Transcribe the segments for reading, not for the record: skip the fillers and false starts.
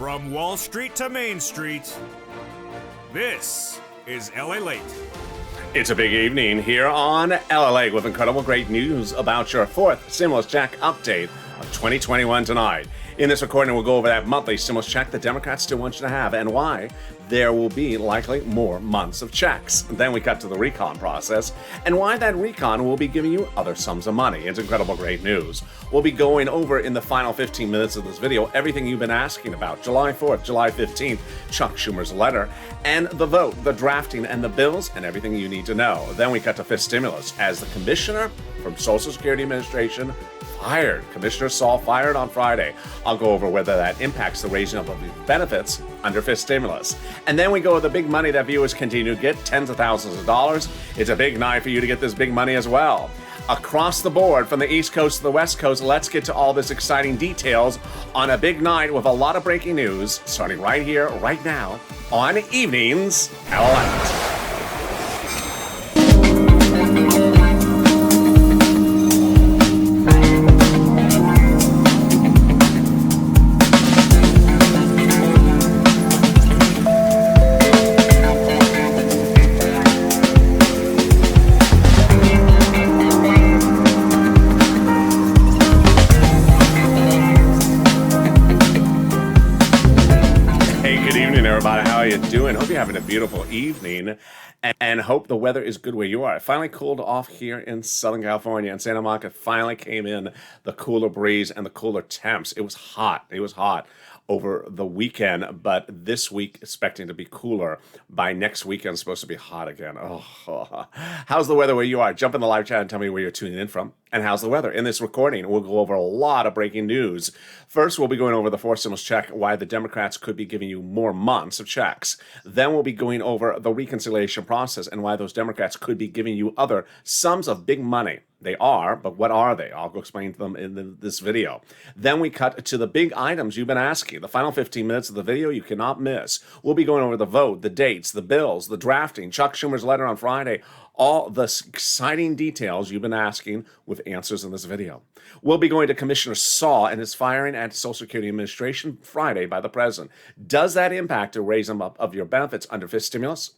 From Wall Street to Main Street, this is Lalate. It's a big evening here on Lalate with incredible great news about your fourth stimulus check update of 2021 tonight. In this recording, we'll go over that monthly stimulus check the Democrats still want you to have and why there will be likely more months of checks. Then we cut to the recon process and why that recon will be giving you other sums of money. It's incredible great news. We'll be going over in the final 15 minutes of this video everything you've been asking about. July 4th, July 15th, Chuck Schumer's letter, and the vote, the drafting, and the bills, and everything you need to know. Then we cut to fifth stimulus as the commissioner from Social Security Administration fired. Commissioner Saul fired on Friday. I'll go over whether that impacts the raising of the benefits under fifth stimulus. And then we go with the big money that viewers continue to get, tens of thousands of dollars. It's a big night for you to get this big money as well. Across the board, from the East Coast to the West Coast, let's get to all this exciting details on a big night with a lot of breaking news, starting right here, right now, on Evenings Lalate. How you doing? Hope you're having a beautiful evening and hope the weather is good where you are. It finally cooled off here in Southern California, and Santa Monica finally came in the cooler breeze and the cooler temps. It was hot. It was hot over the weekend, but this week expecting to be cooler. By next weekend, it's supposed to be hot again. Oh, how's the weather where you are? Jump in the live chat and tell me where you're tuning in from. And how's the weather? In this recording, we'll go over a lot of breaking news. First, we'll be going over the fourth stimulus check, why the Democrats could be giving you more months of checks. Then we'll be going over the reconciliation process and why those Democrats could be giving you other sums of big money. They are, but what are they? I'll go explain to them in this video. Then we cut to the big items you've been asking. The final 15 minutes of the video you cannot miss. We'll be going over the vote, the dates, the bills, the drafting, Chuck Schumer's letter on Friday, all the exciting details you've been asking with answers in this video. We'll be going to Commissioner Saul and his firing at Social Security Administration Friday by the president. Does that impact the raising up of your benefits under fifth stimulus?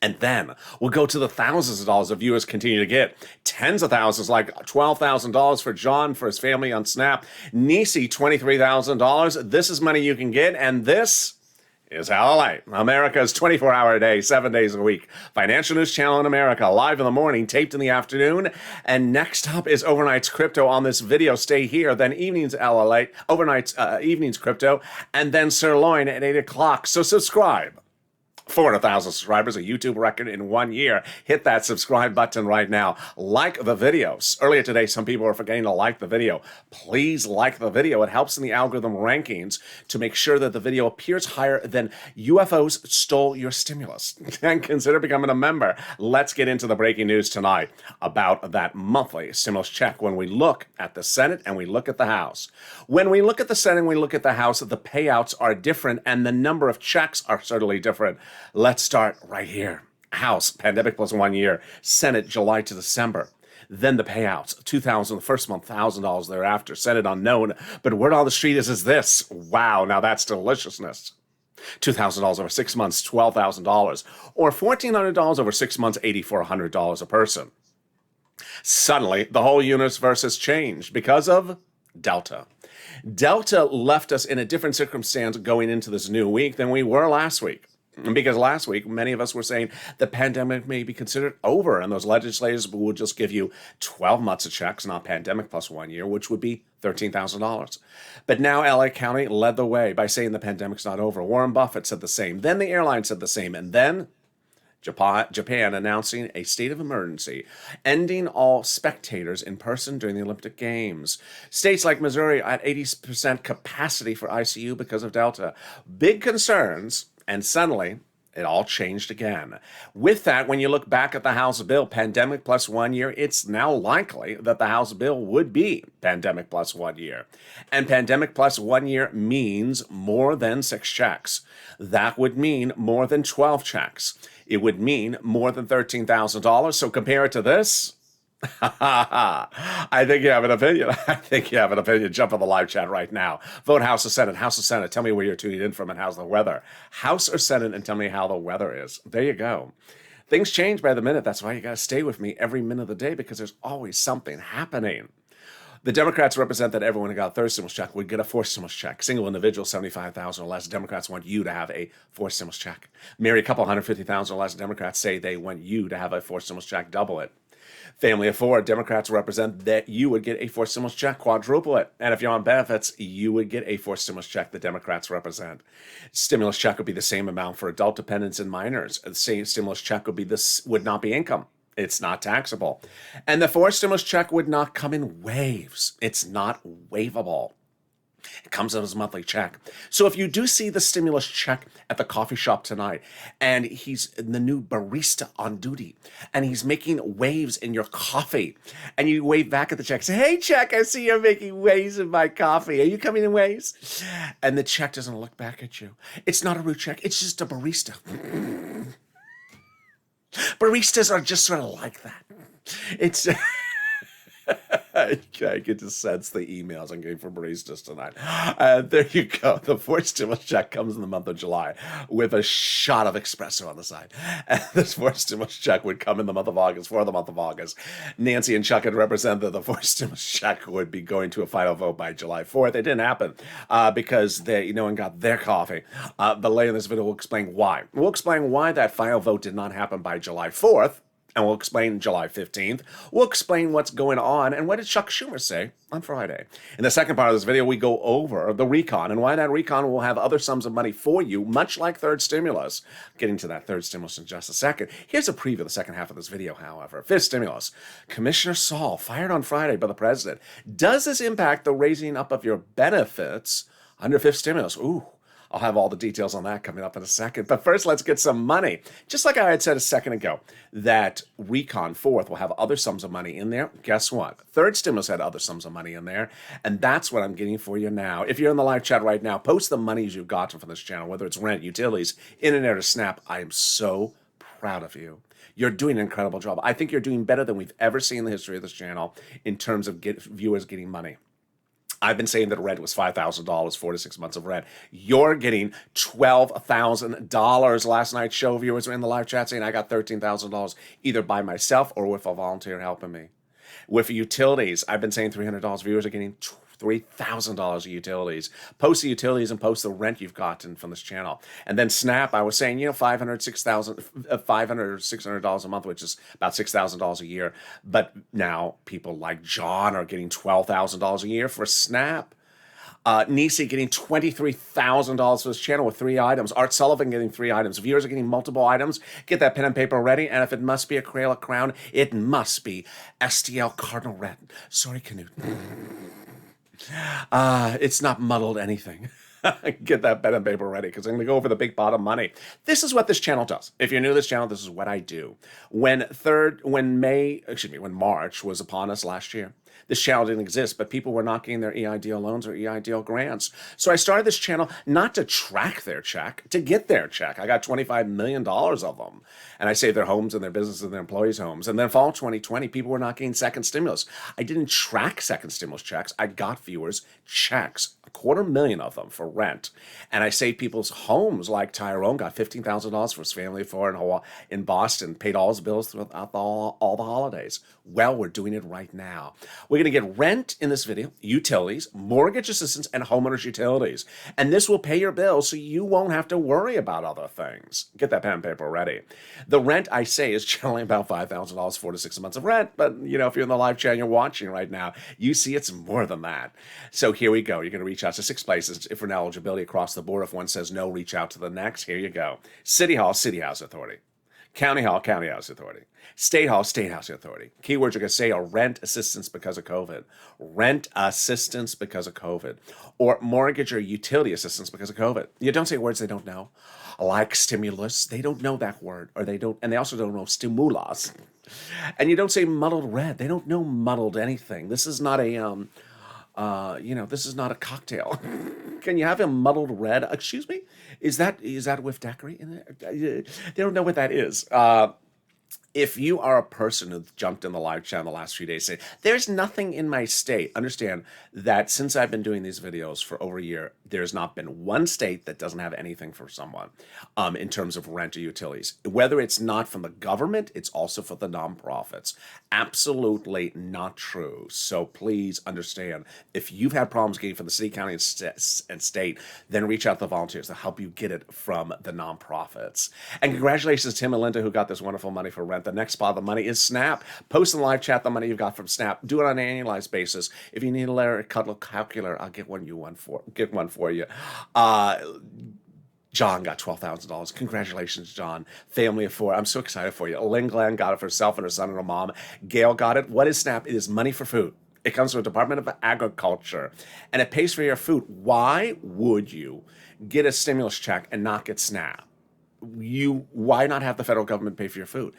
And then we'll go to the thousands of dollars that viewers continue to get. Tens of thousands, like $12,000 for John, for his family on SNAP. Nisi, $23,000. This is money you can get, and this is Lalate, America's 24-hour a day, 7 days a week. Financial news channel in America, live in the morning, taped in the afternoon. And next up is Overnight's Crypto on this video. Stay here. Then evenings Lalate, Overnight's Evenings Crypto, and then Sirloin at 8 o'clock. So subscribe. 400,000 subscribers, a YouTube record in 1 year. Hit that subscribe button right now. Like the videos. Earlier today, some people are forgetting to like the video. Please like the video. It helps in the algorithm rankings to make sure that the video appears higher than UFOs stole your stimulus. And consider becoming a member. Let's get into the breaking news tonight about that monthly stimulus check when we look at the Senate and we look at the House. When we look at the Senate and we look at the House, the payouts are different and the number of checks are certainly different. Let's start right here. House, pandemic plus 1 year. Senate, July to December. Then the payouts, $2,000 the first month, $1,000 thereafter. Senate unknown, but word on the street is this. Wow, now that's deliciousness. $2,000 over 6 months, $12,000. Or $1,400 over 6 months, $8,400 a person. Suddenly, the whole universe has changed because of Delta. Delta left us in a different circumstance going into this new week than we were last week. Because last week, many of us were saying the pandemic may be considered over, and those legislators will just give you 12 months of checks, not pandemic plus 1 year, which would be $13,000. But now LA County led the way by saying the pandemic's not over. Warren Buffett said the same. Then the airline said the same. And then Japan announcing a state of emergency, ending all spectators in person during the Olympic Games. States like Missouri at 80% capacity for ICU because of Delta. Big concerns. And suddenly, it all changed again. With that, when you look back at the House bill, pandemic plus 1 year, it's now likely that the House bill would be pandemic plus 1 year. And pandemic plus 1 year means more than 6 checks. That would mean more than 12 checks. It would mean more than $13,000. So compare it to this. I think you have an opinion. I think you have an opinion. Jump on the live chat right now. Vote House or Senate. House or Senate. Tell me where you're tuning in from and how's the weather. House or Senate, and tell me how the weather is. There you go. Things change by the minute. That's why you got to stay with me every minute of the day, because there's always something happening. The Democrats represent that everyone who got a third stimulus check would get a fourth stimulus check. Single individual, $75,000 or less. Democrats want you to have a fourth stimulus check. Marry couple, $150,000 or less. Democrats say they want you to have a fourth stimulus check. Double it. Family of four, Democrats represent that you would get a fourth stimulus check, quadruple it. And if you're on benefits, you would get a fourth stimulus check. The Democrats represent. Stimulus check would be the same amount for adult dependents and minors. The same stimulus check would not be income. It's not taxable. And the fourth stimulus check would not come in waves. It's not waivable. It comes out as a monthly check. So if you do see the stimulus check at the coffee shop tonight, and he's the new barista on duty, and he's making waves in your coffee, and you wave back at the check, say, "Hey, check, I see you're making waves in my coffee. Are you coming in waves?" And the check doesn't look back at you. It's not a root check. It's just a barista. Baristas are just sort of like that. It's... I get to sense the emails I'm getting from baristas tonight. There you go. The fourth stimulus check comes in the month of July with a shot of espresso on the side. And this fourth stimulus check would come in the month of August, for the month of August. Nancy and Chuck had represented that the fourth stimulus check would be going to a final vote by July 4th. It didn't happen because no one got their coffee. But later in this video, we'll explain why. We'll explain why that final vote did not happen by July 4th. And we'll explain July 15th. We'll explain what's going on and what did Chuck Schumer say on Friday. In the second part of this video, we go over the recon and why that recon will have other sums of money for you, much like third stimulus. Getting to that third stimulus in just a second. Here's a preview of the second half of this video, however. Fifth stimulus. Commissioner Saul, fired on Friday by the president. Does this impact the raising up of your benefits under fifth stimulus? Ooh. I'll have all the details on that coming up in a second. But first, let's get some money. Just like I had said a second ago, that recon fourth will have other sums of money in there. Guess what? Third stimulus had other sums of money in there. And that's what I'm getting for you now. If you're in the live chat right now, post the monies you've gotten from this channel, whether it's rent, utilities, internet, or Snap. I am so proud of you. You're doing an incredible job. I think you're doing better than we've ever seen in the history of this channel in terms of viewers getting money. I've been saying that rent was $5,000, 4 to 6 months of rent. You're getting $12,000. Last night's show viewers were in the live chat saying I got $13,000 either by myself or with a volunteer helping me. With utilities, I've been saying $300. Viewers are getting $3,000 of utilities. Post the utilities and post the rent you've gotten from this channel. And then Snap, I was saying, $500 or $600 a month, which is about $6,000 a year. But now people like John are getting $12,000 a year for Snap. Nisi getting $23,000 for this channel with 3 items. Art Sullivan getting 3 items. Viewers are getting multiple items. Get that pen and paper ready. And if it must be a Crayola crown, it must be STL Cardinal Red. Sorry, Canute. It's not muddled anything. Get that pen and paper ready because I'm going to go over the big pot of money. This is what this channel does. If you're new to this channel, this is what I do. When March was upon us last year, this channel didn't exist, but people were not getting their EIDL loans or EIDL grants. So I started this channel not to track their check, to get their check. I got $25 million of them. And I saved their homes and their businesses and their employees' homes. And then fall 2020, people were not getting second stimulus. I didn't track second stimulus checks. I got viewers checks, $250,000 of them for rent. And I saved people's homes, like Tyrone got $15,000 for his family of 4 in Boston, paid all his bills throughout all the holidays. Well, we're doing it right now. We're going to get rent in this video, utilities, mortgage assistance, and homeowners utilities. And this will pay your bills so you won't have to worry about other things. Get that pen and paper ready. The rent, I say, is generally about $5,000, 4 to 6 months of rent. But, if you're in the live chat and you're watching right now, you see it's more than that. So here we go. You're going to reach out to 6 places for eligibility across the board. If one says no, reach out to the next. Here you go. City Hall, City Housing Authority. County Hall, County Housing Authority. State Hall, State Housing Authority. Keywords you're going to say are rent assistance because of COVID. Rent assistance because of COVID. Or mortgage or utility assistance because of COVID. You don't say words they don't know. Like stimulus, they don't know that word. And they also don't know stimulus. And you don't say muddled red. They don't know muddled anything. This is not a... this is not a cocktail. Can you have a muddled red? Excuse me? Is that with daiquiri in it? They don't know what that is. If you are a person who jumped in the live chat in the last few days saying, there's nothing in my state, understand that since I've been doing these videos for over a year, there's not been one state that doesn't have anything for someone in terms of rent or utilities. Whether it's not from the government, it's also for the nonprofits. Absolutely not true. So please understand, if you've had problems getting from the city, county, and state, then reach out to the volunteers to help you get it from the nonprofits. And congratulations to Tim and Linda who got this wonderful money for rent. The next spot of the money is Snap. Post in the live chat the money you've got from Snap. Do it on an annualized basis. If you need a letter cuddle calculator, I'll get one for you. John got $12,000. Congratulations, John. Family of 4. I'm so excited for you. Lynn Glenn got it for herself and her son and her mom. Gail got it. What is Snap? It is money for food. It comes from the Department of Agriculture, and it pays for your food. Why would you get a stimulus check and not get SNAP? Why not have the federal government pay for your food?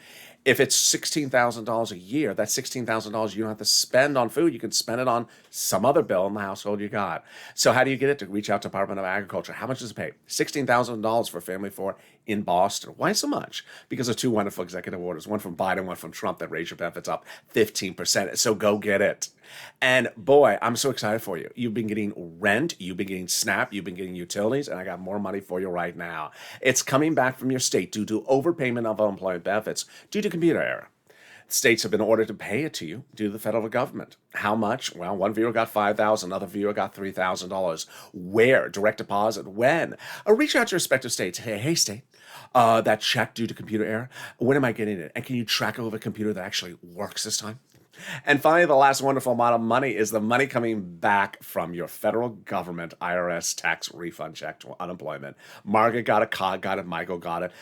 If it's $16,000 a year, that's $16,000 you don't have to spend on food. You can spend it on some other bill in the household you got. So how do you get it? To reach out to Department of Agriculture. How much does it pay? $16,000 for a family of 4 in Boston. Why so much? Because of 2 wonderful executive orders, one from Biden, one from Trump, that raise your benefits up 15%. So go get it. And boy, I'm so excited for you. You've been getting rent, you've been getting SNAP, you've been getting utilities, and I got more money for you right now. It's coming back from your state due to overpayment of unemployment benefits due to computer error. States have been ordered to pay it to you due to the federal government. How much? Well, one viewer got $5,000, another viewer got $3,000. Where? Direct deposit. When? Reach out to your respective states. Hey, state, that check due to computer error, when am I getting it? And can you track it with a computer that actually works this time? And finally, the last wonderful amount of money is the money coming back from your federal government IRS tax refund check to unemployment. Margaret got it, Cog got it, Michael got it.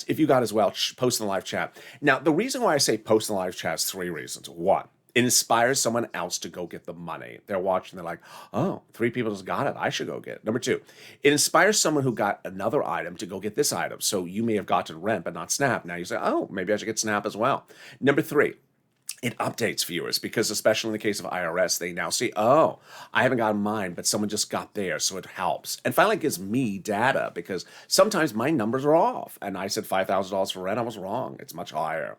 If you got it as well, post in the live chat. Now, the reason why I say post in the live chat is 3 reasons. 1, it inspires someone else to go get the money. They're watching, they're like, oh, 3 people just got it, I should go get it. Number 2, it inspires someone who got another item to go get this item. So you may have gotten rent, but not SNAP. Now you say, oh, maybe I should get SNAP as well. Number 3, it updates viewers because, especially in the case of IRS, they now see, oh, I haven't gotten mine, but someone just got theirs, so it helps. And finally, it gives me data because sometimes my numbers are off. And I said $5,000 for rent, I was wrong. It's much higher.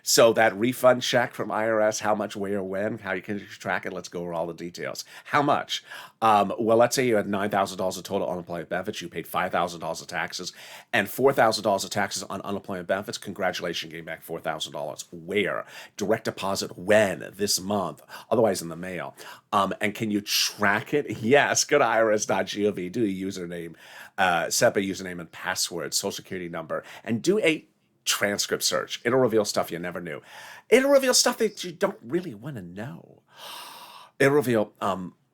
So that refund check from IRS, how much, where, when, how you can track it, let's go over all the details. How much? Well, let's say you had $9,000 of total unemployment benefits, you paid $5,000 of taxes, and $4,000 of taxes on unemployment benefits. Congratulations, getting back $4,000. Where? Direct deposit. When? This month. Otherwise in the mail. And can you track it? Yes. Go to irs.gov, do a username, set up a username and password, social security number, and do a transcript search. It'll reveal stuff you never knew. It'll reveal stuff that you don't really want to know. It'll reveal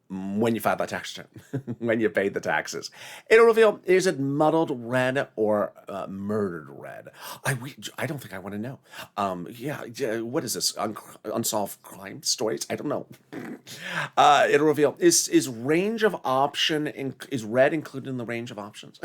when you filed that tax return, when you paid the taxes. It'll reveal, is it muddled red or murdered red? I don't think I want to know. What is this? Unsolved crime stories? I don't know. It'll reveal, is range of option, is red included in the range of options?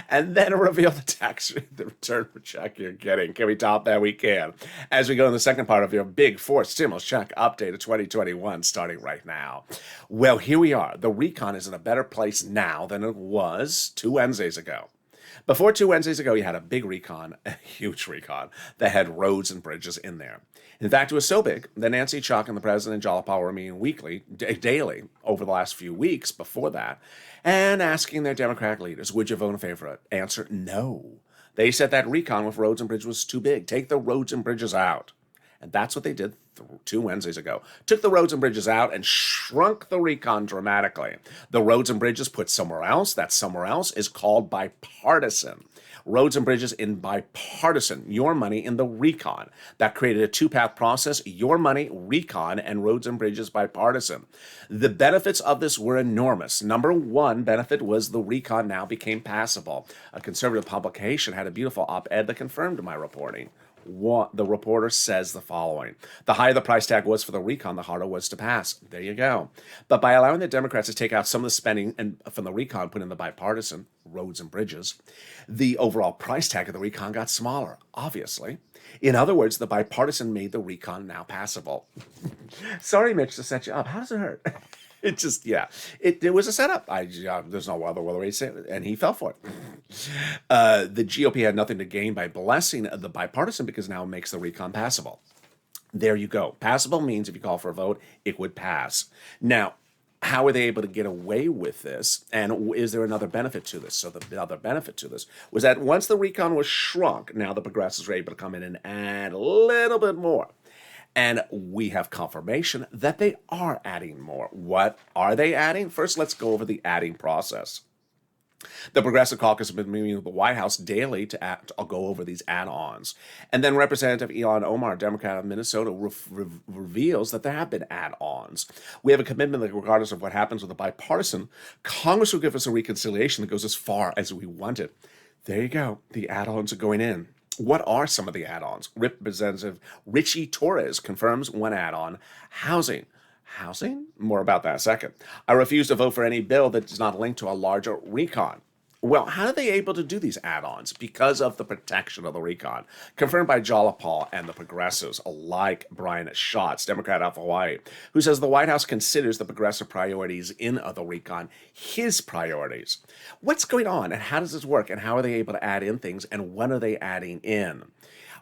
And then reveal the return check you're getting. Can we top that? We can. As we go in the second part of your big 4 stimulus check update of 2021, starting right now. Well, here we are. The recon is in a better place now than it was 2 Wednesdays ago. Before 2 Wednesdays ago, you had a big recon, a huge recon, that had roads and bridges in there. In fact, it was so big that Nancy Chuck and the President Jalapa were meeting daily over the last few weeks before that, and asking their Democratic leaders, would you vote in favor of it? Answer, no. They said that recon with roads and bridges was too big. Take the roads and bridges out. And that's what they did 2 Wednesdays ago. Took the roads and bridges out and shrunk the recon dramatically. The roads and bridges put somewhere else. That somewhere else is called bipartisan. Roads and bridges in bipartisan, your money in the recon. That created a 2-path process, your money, recon, and roads and bridges bipartisan. The benefits of this were enormous. Number 1 benefit was the recon now became passable. A conservative publication had a beautiful op-ed that confirmed my reporting. The reporter says the following: the higher the price tag was for the recon, the harder it was to pass. There you go. But by allowing the Democrats to take out some of the spending and from the recon, put in the bipartisan, roads and bridges, the overall price tag of the recon got smaller, obviously. In other words, the bipartisan made the recon now passable. Sorry, Mitch, to set you up. How does it hurt? It just, it was a setup. There's no other way to say it, and he fell for it. The GOP had nothing to gain by blessing the bipartisan because now it makes the recon passable. There you go. Passable means if you call for a vote, it would pass. Now, how are they able to get away with this? And is there another benefit to this? So the other benefit to this was that once the recon was shrunk, now the progressives were able to come in and add a little bit more. And we have confirmation that they are adding more. What are they adding? First, let's go over the adding process. The Progressive Caucus has been meeting with the White House daily to go over these add-ons. And then Representative Ilhan Omar, Democrat of Minnesota, reveals that there have been add-ons. We have a commitment that regardless of what happens with the bipartisan, Congress will give us a reconciliation that goes as far as we want it. There you go. The add-ons are going in. What are some of the add-ons? Representative Richie Torres confirms one add-on, housing. Housing? More about that in a second. I refuse to vote for any bill that is not linked to a larger recon. Well, how are they able to do these add-ons? Because of the protection of the recon. Confirmed by Jalapal and the progressives, like Brian Schatz, Democrat of Hawaii, who says the White House considers the progressive priorities in the recon his priorities. What's going on and how does this work and how are they able to add in things and when are they adding in?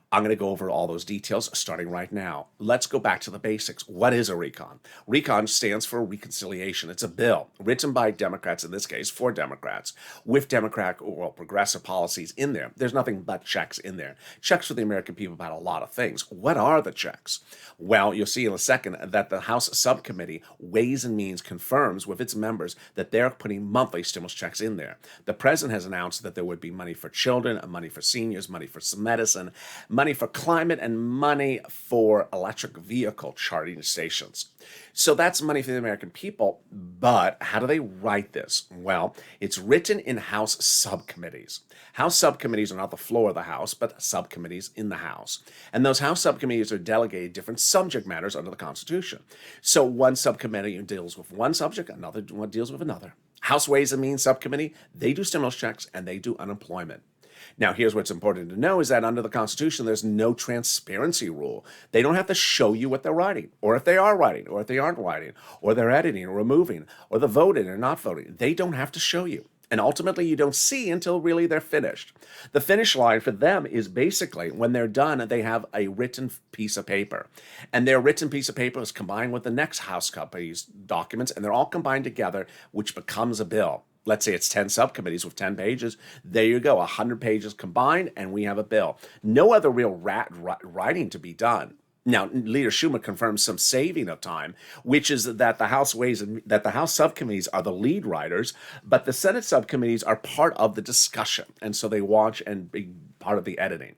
I'm going to go over all those details starting right now. Let's go back to the basics. What is a recon? Recon stands for reconciliation. It's a bill written by Democrats, in this case, for Democrats, with Democratic or progressive policies in there. There's nothing but checks in there. Checks for the American people about a lot of things. What are the checks? Well, you'll see in a second that the House Subcommittee, Ways and Means, confirms with its members that they're putting monthly stimulus checks in there. The president has announced that there would be money for children, money for seniors, money for medicine, money for climate, and money for electric vehicle charging stations. So that's money for the American people, but how do they write this? Well, it's written in House subcommittees. House subcommittees are not the floor of the House, but subcommittees in the House. And those House subcommittees are delegated different subject matters under the Constitution. So one subcommittee deals with one subject, another one deals with another. House Ways and Means Subcommittee, they do stimulus checks and they do unemployment. Now, here's what's important to know is that under the Constitution, there's no transparency rule. They don't have to show you what they're writing, or if they are writing, or if they aren't writing, or they're editing or removing, or they're voting or not voting. They don't have to show you. And ultimately, you don't see until really they're finished. The finish line for them is basically when they're done, they have a written piece of paper. And their written piece of paper is combined with the next House company's documents, and they're all combined together, which becomes a bill. Let's say it's 10 subcommittees with 10 pages. There you go, 100 pages combined, and we have a bill. No other real writing to be done. Now, Leader Schumer confirms some saving of time, which is that the House subcommittees are the lead writers, but the Senate subcommittees are part of the discussion, and so they watch and be part of the editing.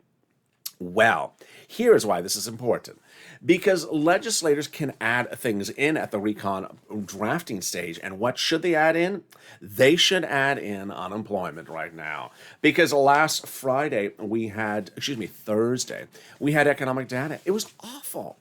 Well, here's why this is important. Because legislators can add things in at the recon drafting stage. And what should they add in? They should add in unemployment right now. Because last Thursday, we had economic data. It was awful.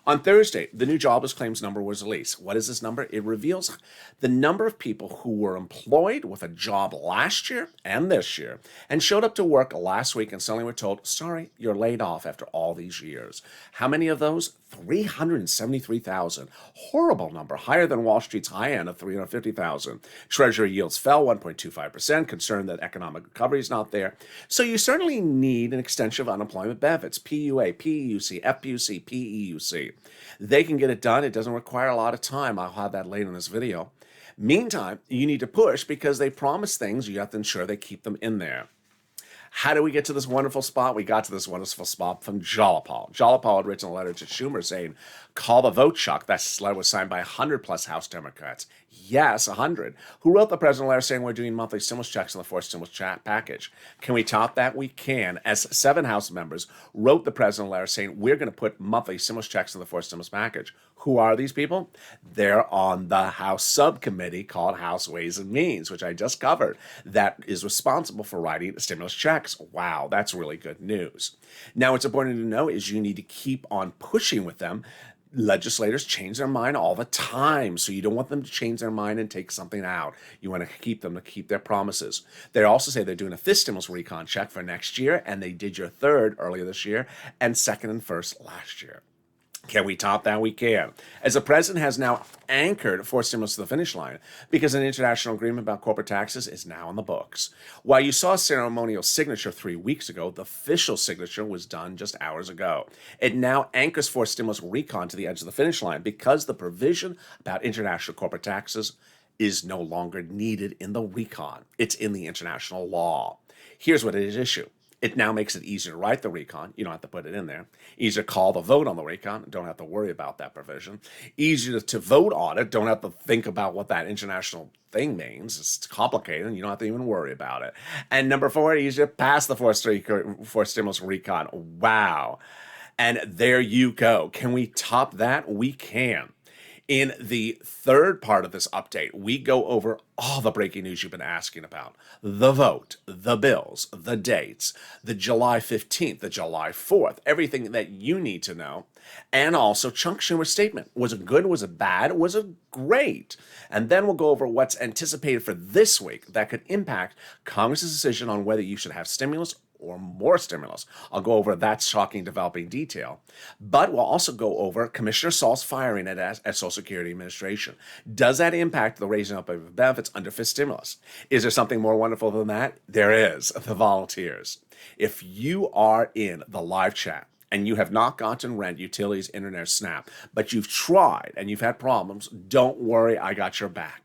On Thursday, the new jobless claims number was released. What is this number? It reveals the number of people who were employed with a job last year and this year and showed up to work last week and suddenly were told, sorry, you're laid off after all these years. How many of those? 373,000. Horrible number, higher than Wall Street's high end of 350,000. Treasury yields fell 1.25%, concerned that economic recovery is not there. So you certainly need an extension of unemployment benefits, PUA, PEUC, FPUC, PEUC. They can get it done. It doesn't require a lot of time. I'll have that later in this video. Meantime, you need to push because they promise things. You have to ensure they keep them in there. How do we get to this wonderful spot? We got to this wonderful spot from Jalapal. Jalapal had written a letter to Schumer saying, call the vote, Chuck. That letter was signed by 100 plus House Democrats. Yes, 100. Who wrote the president a letter saying we're doing monthly stimulus checks on the fourth stimulus package? Can we top that? We can. As 7 House members wrote the president a letter saying we're going to put monthly stimulus checks on the fourth stimulus package. Who are these people? They're on the House subcommittee called House Ways and Means, which I just covered, that is responsible for writing stimulus checks. Wow, that's really good news. Now, what's important to know is you need to keep on pushing with them. Legislators change their mind all the time, so you don't want them to change their mind and take something out. You want to keep them to keep their promises. They also say they're doing a fifth stimulus recon check for next year, and they did your third earlier this year and second and first last year. Can we top that? We can. As the president has now anchored forced stimulus to the finish line because an international agreement about corporate taxes is now in the books. While you saw a ceremonial signature 3 weeks ago, the official signature was done just hours ago. It now anchors forced stimulus recon to the edge of the finish line because the provision about international corporate taxes is no longer needed in the recon. It's in the international law. Here's what it is issue. It now makes it easier to write the recon. You don't have to put it in there. Easier to call the vote on the recon. Don't have to worry about that provision. Easier to vote on it. Don't have to think about what that international thing means. It's complicated and you don't have to even worry about it. And number 4, easier to pass the forced stimulus recon. Wow. And there you go. Can we top that? We can. In the third part of this update, we go over all the breaking news you've been asking about. The vote, the bills, the dates, the July 15th, the July 4th, everything that you need to know. And also Chuck Schumer's statement. Was it good? Was it bad? Was it great? And then we'll go over what's anticipated for this week that could impact Congress's decision on whether you should have stimulus or more stimulus. I'll go over that shocking developing detail. But we'll also go over Commissioner Saul's firing at Social Security Administration. Does that impact the raising up of benefits under fifth stimulus? Is there something more wonderful than that? There is, the volunteers. If you are in the live chat and you have not gotten rent, utilities, internet, SNAP, but you've tried and you've had problems, don't worry, I got your back.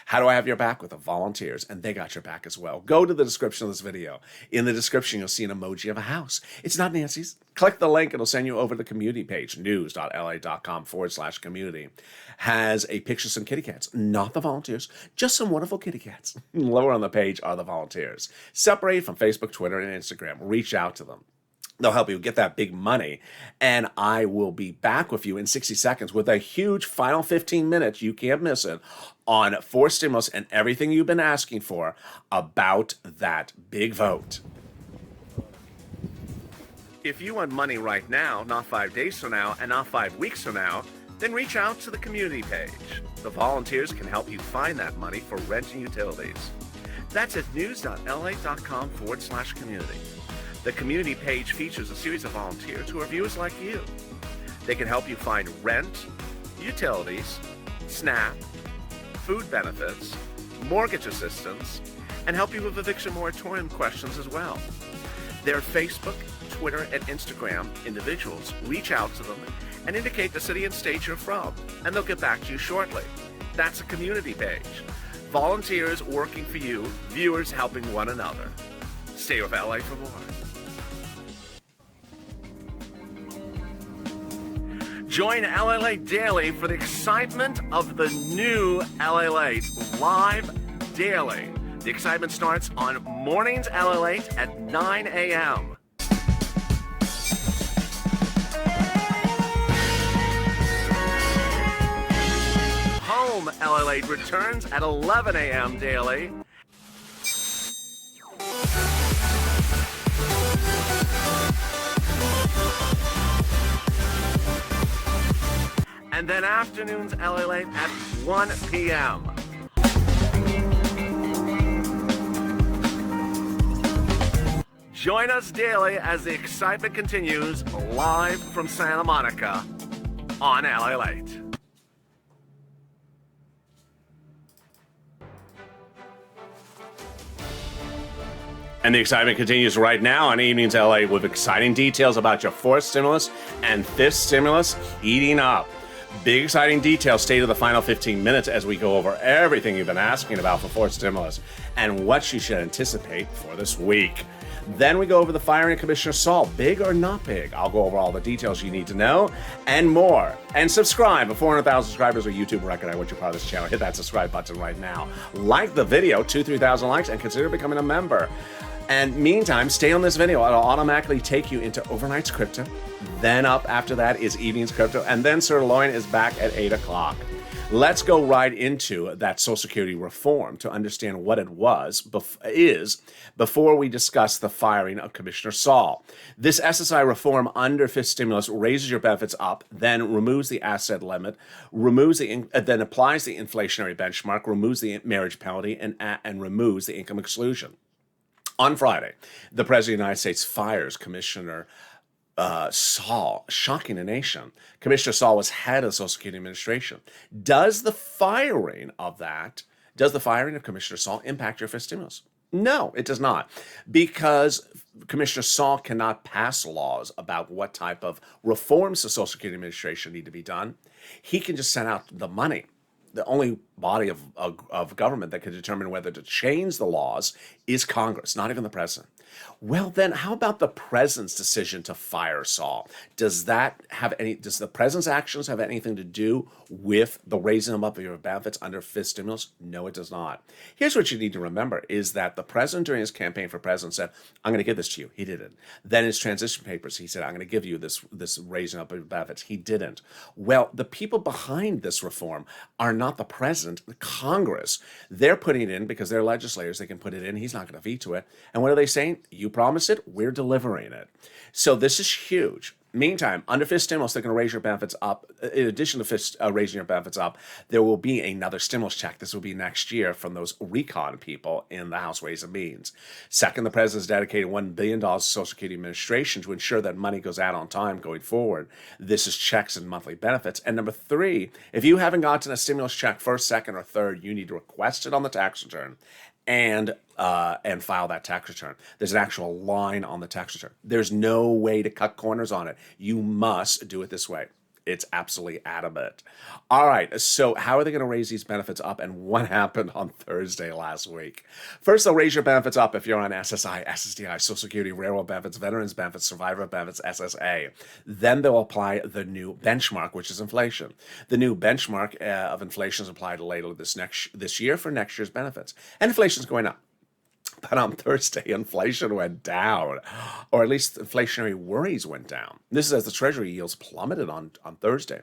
How do I have your back? With the volunteers, and they got your back as well. Go to the description of this video. In the description, you'll see an emoji of a house. It's not Nancy's. Click the link. It'll send you over to the community page, news.la.com/community. Has a picture of some kitty cats, not the volunteers, just some wonderful kitty cats. Lower on the page are the volunteers. Separated from Facebook, Twitter, and Instagram. Reach out to them. They'll help you get that big money. And I will be back with you in 60 seconds with a huge final 15 minutes, you can't miss it, on forced stimulus and everything you've been asking for about that big vote. If you want money right now, not 5 days from now, and not 5 weeks from now, then reach out to the community page. The volunteers can help you find that money for rent and utilities. That's at news.la.com/community. The community page features a series of volunteers who are viewers like you. They can help you find rent, utilities, SNAP, food benefits, mortgage assistance, and help you with eviction moratorium questions as well. Their Facebook, Twitter, and Instagram individuals reach out to them and indicate the city and state you're from, and they'll get back to you shortly. That's a community page. Volunteers working for you, viewers helping one another. Stay with LA for more. Join Lalate Daily for the excitement of the new Lalate live daily. The excitement starts on mornings Lalate at 9 a.m. Home Lalate returns at 11 a.m. daily. And then afternoons Lalate at 1 p.m. Join us daily as the excitement continues live from Santa Monica on Lalate. And the excitement continues right now on Evenings LA with exciting details about your fourth stimulus and fifth stimulus heating up. Big exciting details. Stay to the final 15 minutes as we go over everything you've been asking about for fourth stimulus and what you should anticipate for this week. Then we go over the firing of Commissioner Saul, big or not big. I'll go over all the details you need to know and more. And subscribe. At 400,000 subscribers or YouTube recognize what you're part of this channel. Hit that subscribe button right now. Like the video, 2,000-3,000 likes, and consider becoming a member. And meantime, stay on this video. It'll automatically take you into Overnight's Crypto. Then up after that is Evening's Crypto. And then Sir Loin is back at 8 o'clock. Let's go right into that Social Security reform to understand what it is before we discuss the firing of Commissioner Saul. This SSI reform under fifth stimulus raises your benefits up, then removes the asset limit, then applies the inflationary benchmark, removes the marriage penalty, and removes the income exclusion. On Friday, the President of the United States fires Commissioner Saul, shocking a nation. Commissioner Saul was head of the Social Security Administration. Does the firing of Commissioner Saul impact your fifth stimulus? No, it does not, because Commissioner Saul cannot pass laws about what type of reforms the Social Security Administration need to be done. He can just send out the money. The only body of government that can determine whether to change the laws is Congress, not even the president. Well, then, how about the president's decision to fire Saul? Does the president's actions have anything to do with the raising them up of your benefits under fifth stimulus? No, it does not. Here's what you need to remember is that the president during his campaign for president said, I'm going to give this to you. He didn't. Then his transition papers, he said, I'm going to give you this raising up of your benefits. He didn't. Well, the people behind this reform are not the president, the Congress. They're putting it in because they're legislators. They can put it in. He's not going to veto it. And what are they saying? You promised it. We're delivering it. So this is huge. Meantime, under fifth stimulus, they're going to raise your benefits up. In addition to raising your benefits up, there will be another stimulus check. This will be next year from those recon people in the House Ways and Means. Second, the president's dedicated $1 billion to Social Security Administration to ensure that money goes out on time going forward. This is checks and monthly benefits. And number three, if you haven't gotten a stimulus check first, second, or third, you need to request it on the tax return and file that tax return. There's an actual line on the tax return. There's no way to cut corners on it. You must do it this way. It's absolutely adamant. All right, so how are they going to raise these benefits up, and what happened on Thursday last week? First, they'll raise your benefits up if you're on SSI, SSDI, Social Security, Railroad benefits, Veterans benefits, Survivor benefits, SSA. Then they'll apply the new benchmark, which is inflation. The new benchmark of inflation is applied later this year for next year's benefits, and inflation is going up. But on Thursday, inflation went down, or at least inflationary worries went down. This is as the Treasury yields plummeted on Thursday.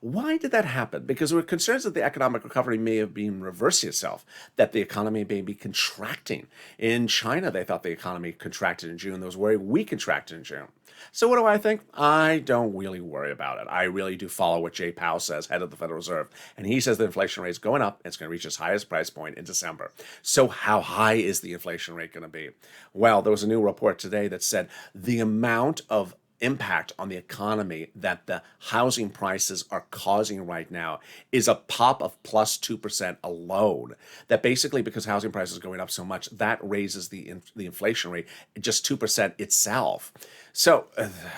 Why did that happen? Because there were concerns that the economic recovery may have been reversing itself, that the economy may be contracting. In China, they thought the economy contracted in June. There was worry we contracted in June. So what do I think? I don't really worry about it. I really do follow what Jay Powell says, head of the Federal Reserve. And he says the inflation rate is going up. It's going to reach its highest price point in December. So how high is the inflation rate going to be? Well, there was a new report today that said the amount of impact on the economy that the housing prices are causing right now is a pop of plus 2% alone. That basically, because housing prices are going up so much, that raises the inflation rate just 2% itself. So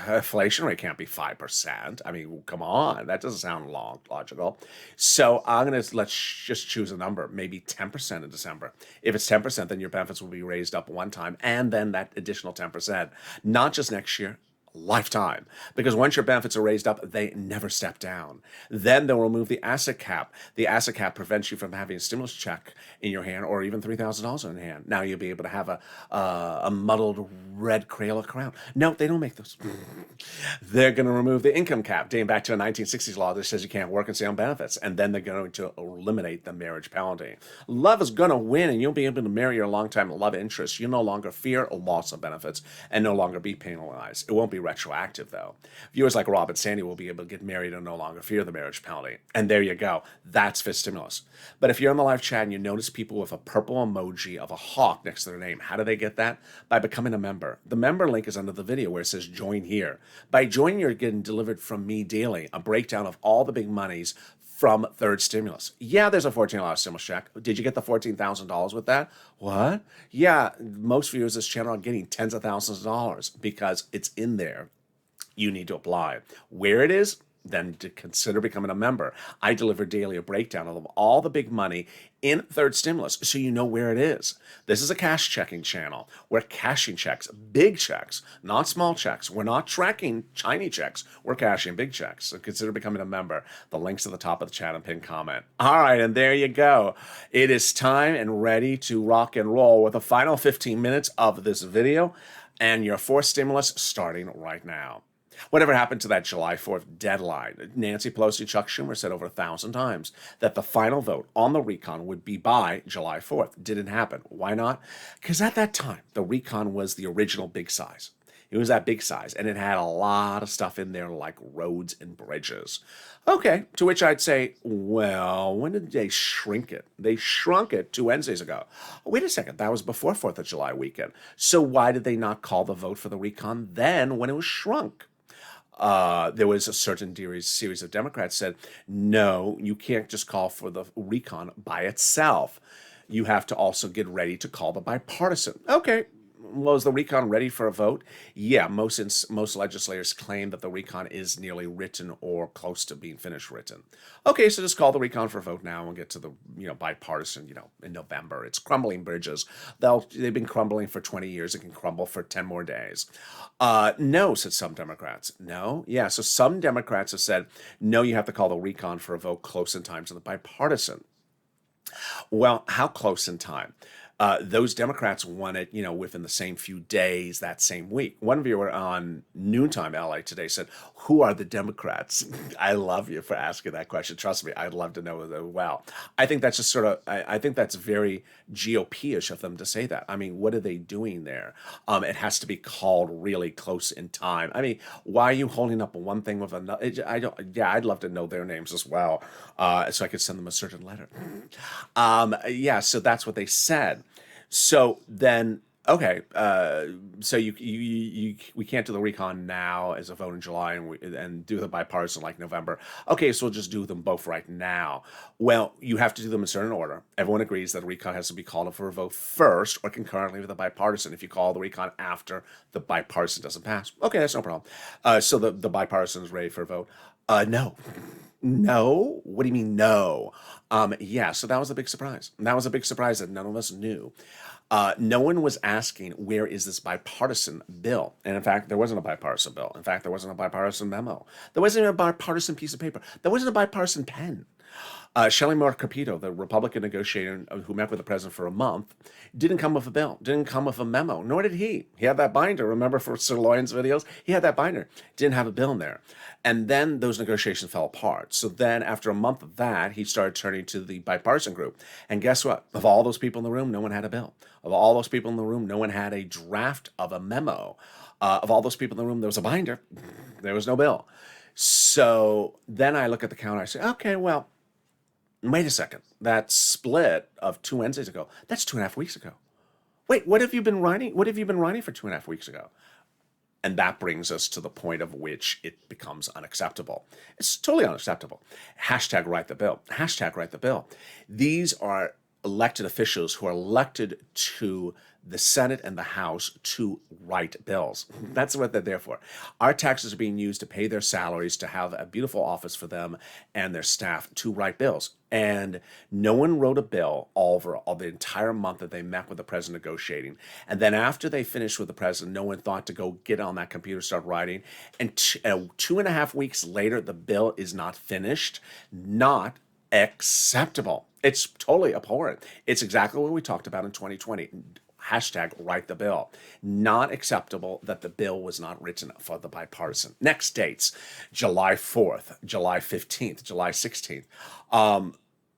inflation rate can't be 5%. I mean, come on, that doesn't sound logical. So let's just choose a number, maybe 10% in December. If it's 10%, then your benefits will be raised up one time, and then that additional 10%, not just next year, lifetime, because once your benefits are raised up, they never step down. Then they'll remove the asset cap. The asset cap prevents you from having a stimulus check in your hand or even $3,000 in hand. Now you'll be able to have a muddled red Crayola crown. No, they don't make those. They're going to remove the income cap, dating back to the 1960s law that says you can't work and stay on benefits. And then they're going to eliminate the marriage penalty. Love is going to win, and you'll be able to marry your longtime love interest. You'll no longer fear a loss of benefits and no longer be penalized. It won't be retroactive, though. Viewers like Rob and Sandy will be able to get married and no longer fear the marriage penalty. And there you go. That's fifth stimulus. But if you're on the live chat and you notice people with a purple emoji of a hawk next to their name, how do they get that? By becoming a member. The member link is under the video where it says join here. By joining, you're getting delivered from me daily a breakdown of all the big monies from third stimulus. Yeah, there's a $14 stimulus check. Did you get the $14,000 with that? What? Yeah, most viewers of this channel are getting tens of thousands of dollars because it's in there. You need to apply. Where it is, then to consider becoming a member. I deliver daily a breakdown of all the big money in third stimulus so you know where it is. This is a cash checking channel. We're cashing checks, big checks, not small checks. We're not tracking tiny checks. We're cashing big checks. So consider becoming a member. The link's at the top of the chat and pinned comment. All right, and there you go. It is time and ready to rock and roll with the final 15 minutes of this video and your fourth stimulus starting right now. Whatever happened to that July 4th deadline? Nancy Pelosi, Chuck Schumer said over 1,000 times that the final vote on the recon would be by July 4th. Didn't happen. Why not? Because at that time, the recon was the original big size. It was that big size, and it had a lot of stuff in there like roads and bridges. Okay, to which I'd say, well, when did they shrink it? They shrunk it 2 Wednesdays ago. Wait a second, that was before 4th of July weekend. So why did they not call the vote for the recon then when it was shrunk? there was a certain series of Democrats said, no, you can't just call for the recon by itself. You have to also get ready to call the bipartisan. Okay. Well, is the recon ready for a vote? Yeah, most legislators claim that the recon is nearly written or close to being finished written. Okay, so just call the recon for a vote now and get to the bipartisan in November. It's crumbling bridges. They've been crumbling for 20 years. It can crumble for 10 more days. No, said some Democrats. No, yeah. So some Democrats have said no. You have to call the recon for a vote close in time to the bipartisan. Well, how close in time? Those Democrats won it, within the same few days that same week. One viewer on Noontime LA today said, "Who are the Democrats?" I love you for asking that question. Trust me, I'd love to know as well. I think that's just sort of, I think that's very GOP-ish of them to say that. I mean, what are they doing there? It has to be called really close in time. I mean, why are you holding up one thing with another? I don't. Yeah, I'd love to know their names as well, so I could send them a certain letter. Yeah, so that's what they said. So then, okay, so we can't do the recon now as a vote in July and do the bipartisan like November. Okay, so we'll just do them both right now. Well, you have to do them in a certain order. Everyone agrees that the recon has to be called up for a vote first or concurrently with the bipartisan. If you call the recon after the bipartisan doesn't pass, okay, that's no problem. So the bipartisan is ready for a vote. No. No? What do you mean, no? Yeah, so that was a big surprise. That was a big surprise that none of us knew. No one was asking, where is this bipartisan bill? And in fact, there wasn't a bipartisan bill. In fact, there wasn't a bipartisan memo. There wasn't even a bipartisan piece of paper. There wasn't a bipartisan pen. Shelley Moore Capito, the Republican negotiator who met with the president for a month, didn't come with a bill, didn't come with a memo, nor did he. He had that binder. Remember for Sirloin's videos? He had that binder. Didn't have a bill in there. And then those negotiations fell apart. So then after a month of that, he started turning to the bipartisan group. And guess what? Of all those people in the room, no one had a bill. Of all those people in the room, no one had a draft of a memo. Of all those people in the room, there was a binder. There was no bill. So then I look at the counter. I say, okay, well, wait a second. That split of 2 Wednesdays ago, that's 2.5 weeks ago. Wait, what have you been writing? What have you been writing for 2.5 weeks ago? And that brings us to the point of which it becomes unacceptable. It's totally unacceptable. Hashtag write the bill. Hashtag write the bill. These are elected officials who are elected to the Senate and the House to write bills. That's what they're there for. Our taxes are being used to pay their salaries, to have a beautiful office for them and their staff to write bills. And no one wrote a bill over all the entire month that they met with the president negotiating. And then after they finished with the president, no one thought to go get on that computer, start writing. And 2.5 weeks later, the bill is not finished. Not acceptable. It's totally abhorrent. It's exactly what we talked about in 2020. Hashtag write the bill. Not acceptable that the bill was not written for the bipartisan. Next dates, July 4th, July 15th, July 16th.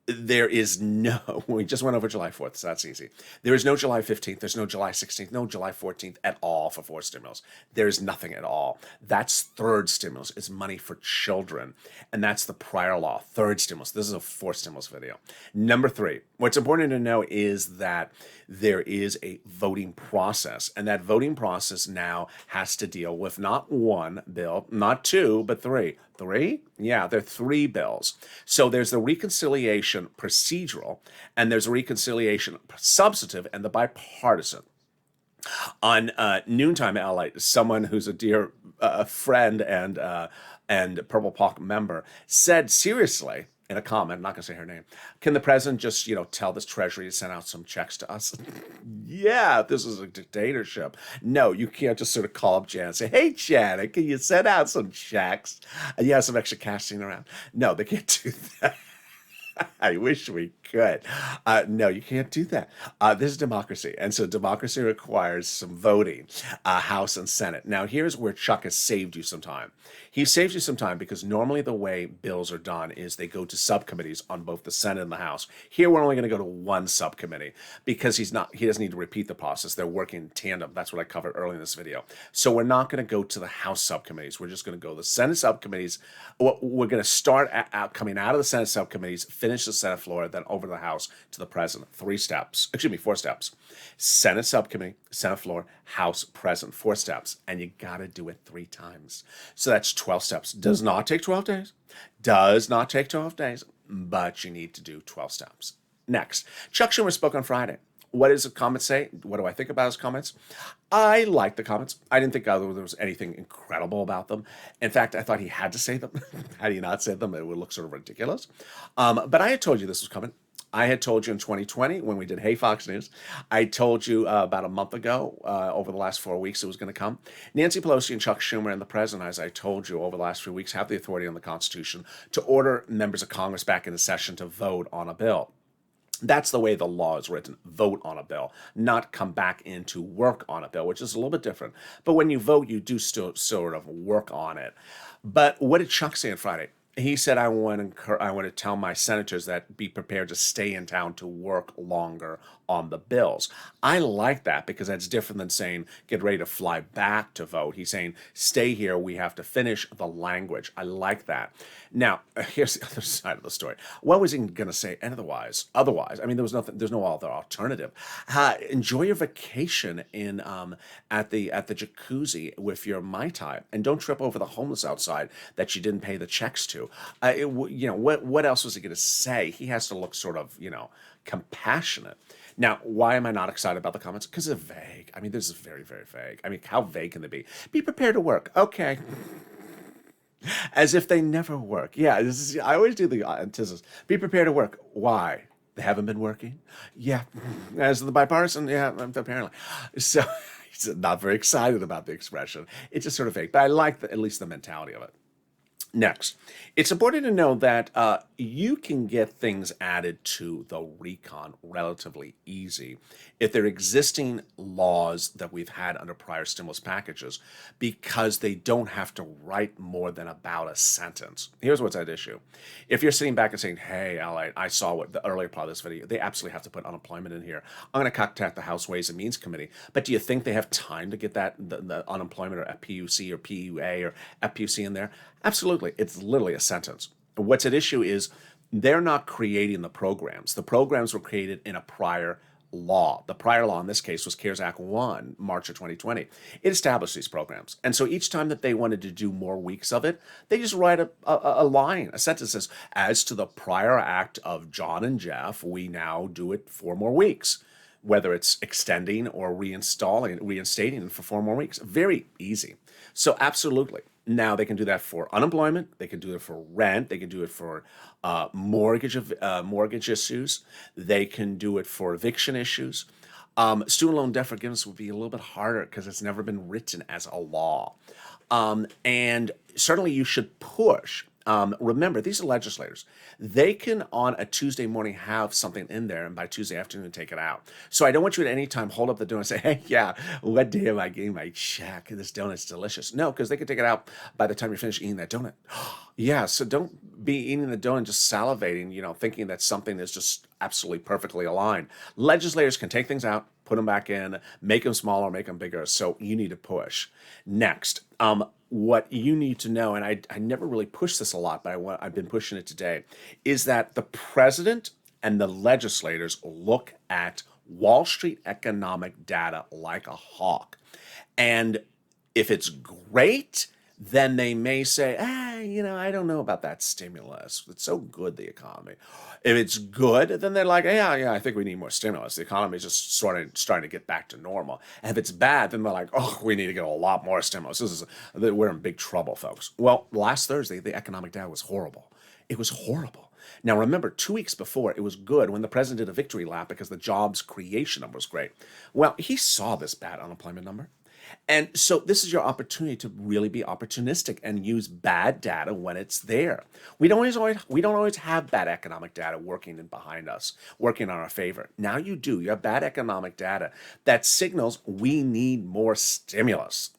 There is no, we just went over July 4th, so that's easy. There is no July 15th, there's no July 16th, no July 14th at all for fourth stimulus. There's nothing at all. That's third stimulus. It's money for children. And that's the prior law, third stimulus. This is a fourth stimulus video. Number 3, what's important to know is that there is a voting process. And that voting process now has to deal with not one bill, not 2, but 3. 3? Yeah, there are 3 bills. So there's the reconciliation procedural, and there's a reconciliation substantive, and the bipartisan. On Noontime LA, someone who's a dear friend and Purple Park member said, seriously, in a comment, I'm not going to say her name, can the president just, tell this treasury to send out some checks to us? Yeah, this is a dictatorship. No, you can't just sort of call up Janet and say, hey, Janet, can you send out some checks? And you have some extra cash sitting around. No, they can't do that. I wish we could. No, you can't do that. This is democracy. And so democracy requires some voting, House and Senate. Now, here's where Chuck has saved you some time. He saves you some time because normally the way bills are done is they go to subcommittees on both the Senate and the House. Here, we're only going to go to one subcommittee because he doesn't need to repeat the process. They're working in tandem. That's what I covered earlier in this video. So we're not going to go to the House subcommittees. We're just going to go to the Senate subcommittees. We're going to start coming out of the Senate subcommittees, finish the Senate floor, then over to the House to the President. 4 steps. Senate subcommittee, Senate floor, House, President. 4 steps. And you got to do it 3 times. So that's 12 steps. Does not take 12 days. Does not take 12 days. But you need to do 12 steps. Next, Chuck Schumer spoke on Friday. What does the comments say? What do I think about his comments? I like the comments. I didn't think there was anything incredible about them. In fact, I thought he had to say them. Had he not said them, it would look sort of ridiculous. But I had told you this was coming. I had told you in 2020 when we did Hey Fox News. I told you about a month ago, over the last 4 weeks, it was going to come. Nancy Pelosi and Chuck Schumer and the president, as I told you over the last few weeks, have the authority on the Constitution to order members of Congress back into session to vote on a bill. That's the way the law is written. Vote on a bill, not come back in to work on a bill, which is a little bit different. But when you vote, you do still sort of work on it. But what did Chuck say on Friday? He said, I want to tell my senators that be prepared to stay in town to work longer on the bills. I like that because that's different than saying, get ready to fly back to vote. He's saying, stay here. We have to finish the language. I like that. Now, here's the other side of the story. What was he going to say otherwise? I mean, there's no other alternative. Enjoy your vacation in at the jacuzzi with your Mai Tai, and don't trip over the homeless outside that you didn't pay the checks to. What else was he going to say? He has to look sort of, compassionate. Now, why am I not excited about the comments? Because they're vague. I mean, this is very, very vague. I mean, how vague can they be? Be prepared to work. Okay. As if they never work. Yeah, I always do the antithesis. Be prepared to work. Why? They haven't been working? Yeah. As the bipartisan? Yeah, apparently. So he's not very excited about the expression. It's just sort of vague. But I like at least the mentality of it. Next, it's important to know that you can get things added to the recon relatively easy if they're existing laws that we've had under prior stimulus packages because they don't have to write more than about a sentence. Here's what's at issue. If you're sitting back and saying, hey, Lalate, I saw what the earlier part of this video, they absolutely have to put unemployment in here. I'm going to contact the House Ways and Means Committee. But do you think they have time to get that, the unemployment or PUC or PUA or FPUC in there? Absolutely. It's literally a sentence. What's at issue is they're not creating the programs. The programs were created in a prior law. The prior law in this case was CARES Act 1, March of 2020. It established these programs. And so each time that they wanted to do more weeks of it, they just write a line, a sentence that says, as to the prior act of John and Jeff, we now do it 4 more weeks. Whether it's extending or reinstating for 4 more weeks. Very easy. So absolutely. Now they can do that for unemployment. They can do it for rent. They can do it for mortgage issues. They can do it for eviction issues. Student loan debt forgiveness would be a little bit harder because it's never been written as a law. And certainly you should push. Remember, these are legislators. They can, on a Tuesday morning, have something in there, and by Tuesday afternoon, take it out. So I don't want you at any time hold up the donut and say, hey, yeah, what day am I getting my check? This donut's delicious. No, because they can take it out by the time you're finished eating that donut. Yeah, so don't be eating the donut and just salivating, thinking that something is just absolutely perfectly aligned. Legislators can take things out, put them back in, make them smaller, make them bigger. So you need to push. Next, what you need to know, and I never really pushed this a lot, but I've been pushing it today, is that the president and the legislators look at Wall Street economic data like a hawk. And if it's great, then they may say, I don't know about that stimulus. It's so good, the economy. If it's good, then they're like, yeah, I think we need more stimulus. The economy is just starting to get back to normal. And if it's bad, then they're like, we need to get a lot more stimulus. We're in big trouble, folks. Well, last Thursday, the economic data was horrible. It was horrible. Now, remember, 2 weeks before, it was good when the president did a victory lap because the jobs creation number was great. Well, he saw this bad unemployment number. And so this is your opportunity to really be opportunistic and use bad data when it's there. We don't always have bad economic data working in behind us, working on our favor. Now you do. You have bad economic data that signals we need more stimulus.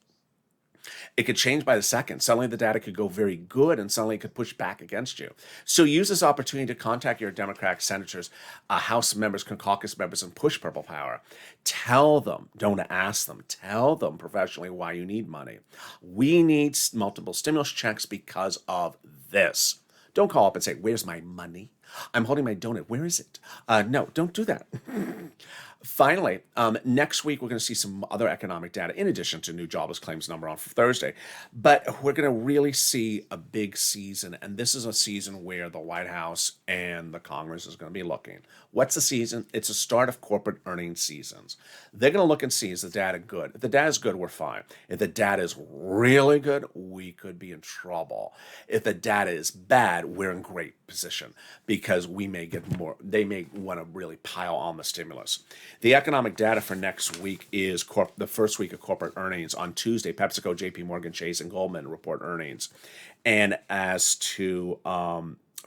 It could change by the second. Suddenly the data could go very good and suddenly it could push back against you. So use this opportunity to contact your Democratic senators, House members, caucus members, and push purple power. Tell them, don't ask them, tell them professionally why you need money. We need multiple stimulus checks because of this. Don't call up and say, where's my money? I'm holding my donut. Where is it? No, don't do that. Finally, next week, we're going to see some other economic data in addition to new jobless claims number on Thursday. But we're going to really see a big season. And this is a season where the White House and the Congress is going to be looking. What's the season? It's a start of corporate earnings seasons. They're going to look and see, is the data good? If the data is good, we're fine. If the data is really good, we could be in trouble. If the data is bad, we're in great position because we may get more, they may want to really pile on the stimulus. The economic data for next week is the first week of corporate earnings. On Tuesday, PepsiCo, JP Morgan Chase, and Goldman report earnings. And as to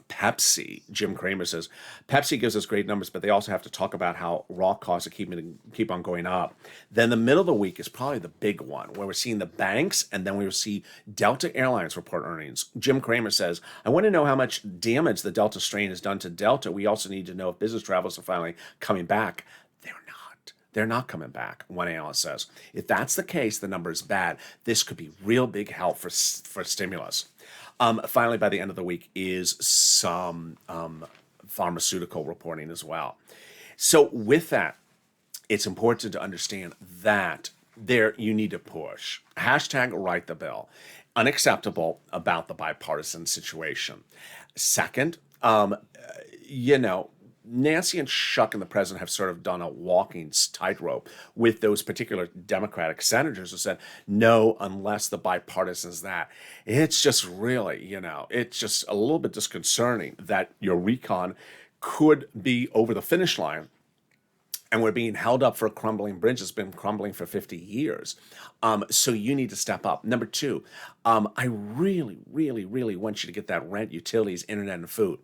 Pepsi, Jim Cramer says, Pepsi gives us great numbers, but they also have to talk about how raw costs are keep on going up. Then the middle of the week is probably the big one, where we're seeing the banks, and then we will see Delta Airlines report earnings. Jim Cramer says, I want to know how much damage the Delta strain has done to Delta. We also need to know if business travelers are finally coming back. They're not coming back, one analyst says. If that's the case, the number is bad. This could be real big help for stimulus. Finally, by the end of the week is some pharmaceutical reporting as well. So with that, it's important to understand that you need to push. Hashtag write the bill. Unacceptable about the bipartisan situation. Second, Nancy and Chuck and the president have sort of done a walking tightrope with those particular Democratic senators who said, no, unless the bipartisan is that. It's just really, it's just a little bit disconcerting that your recon could be over the finish line and we're being held up for a crumbling bridge that's been crumbling for 50 years. So you need to step up. Number two, I really, really, really want you to get that rent, utilities, internet, and food.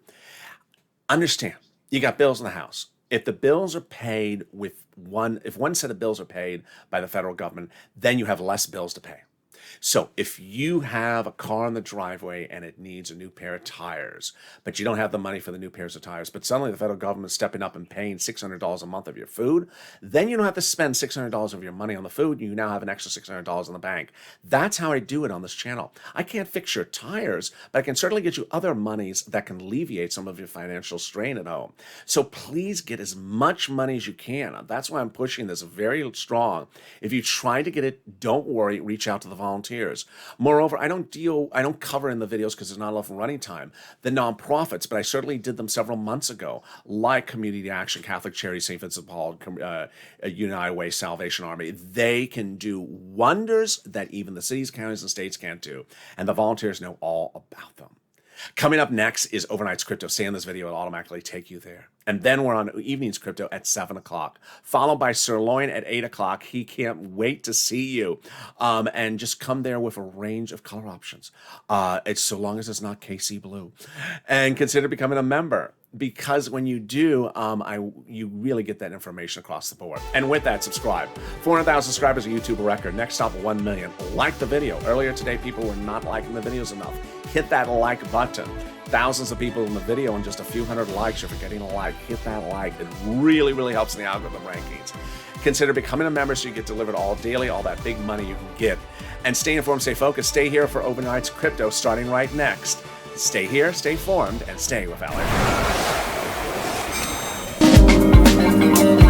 Understand. You got bills in the house. If the bills are paid if one set of bills are paid by the federal government, then you have less bills to pay. So if you have a car in the driveway and it needs a new pair of tires, but you don't have the money for the new pairs of tires, but suddenly the federal government is stepping up and paying $600 a month of your food, then you don't have to spend $600 of your money on the food. You now have an extra $600 in the bank. That's how I do it on this channel. I can't fix your tires, but I can certainly get you other monies that can alleviate some of your financial strain at home. So please get as much money as you can. That's why I'm pushing this very strong. If you try to get it, don't worry, reach out to the volunteers. Moreover, I don't cover in the videos because there's not enough running time, the nonprofits, but I certainly did them several months ago, like Community Action, Catholic Charity, St. Vincent de Paul, United Way, Salvation Army. They can do wonders that even the cities, counties, and states can't do, and the volunteers know all about them. Coming up next is Overnight's Crypto. Stay in this video, it'll automatically take you there. And then we're on Evening's Crypto at 7 o'clock, followed by Sirloin at 8 o'clock. He can't wait to see you. And just come there with a range of color options. It's so long as it's not KC Blue. And consider becoming a member, because when you do, you really get that information across the board. And with that, subscribe. 400,000 subscribers, a YouTube record. Next up, 1 million. Like the video. Earlier today, people were not liking the videos enough. Hit that like button. Thousands of people in the video and just a few hundred likes. You're forgetting a like. Hit that like. It really, really helps in the algorithm rankings. Consider becoming a member so you get delivered all daily, all that big money you can get. And stay informed, stay focused. Stay here for Overnight's Crypto starting right next. Stay here, stay formed, and stay with Lalate.